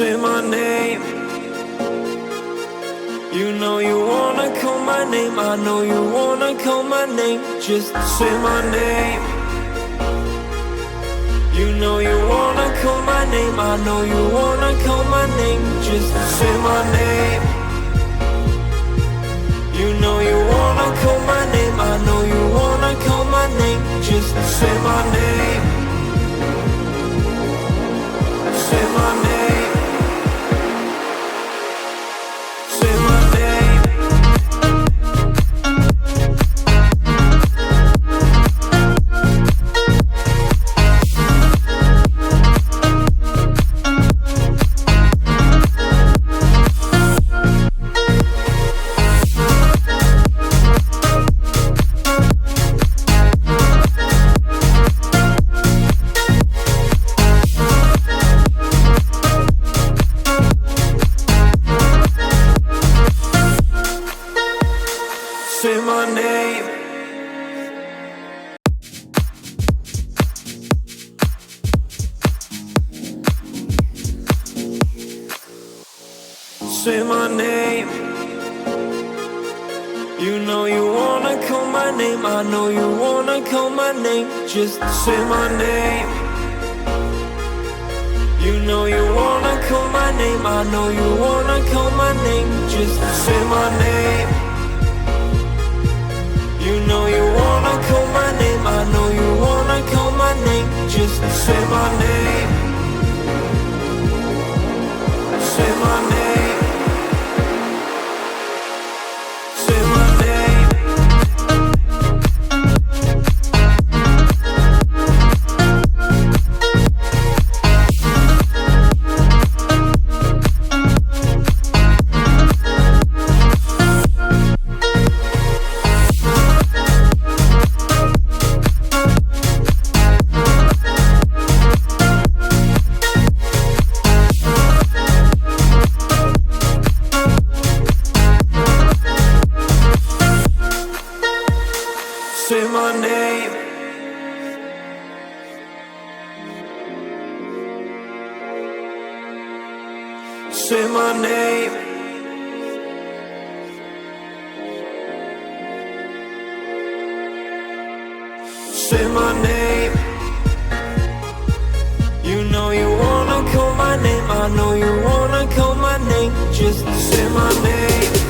say my name. You know you wanna call my name, I know you wanna call my name. Just say my name. You know you wanna call my name, I know you wanna call my name. Just say my name. You know you wanna call my name, I know you wanna call my name. Just say my name. Say my name. Say my name. Say my name. Say my name. You know you wanna call my name, I know you wanna call my name. Just say my name. You know you wanna call my name, I know you wanna call my name. Just say my name. You know you wanna call my name, I know you wanna call my name. Just say my name. Say my name. Say my name. Say my name. Say my name. Say my name. You know you wanna call my name, I know you wanna call my name. Just say my name.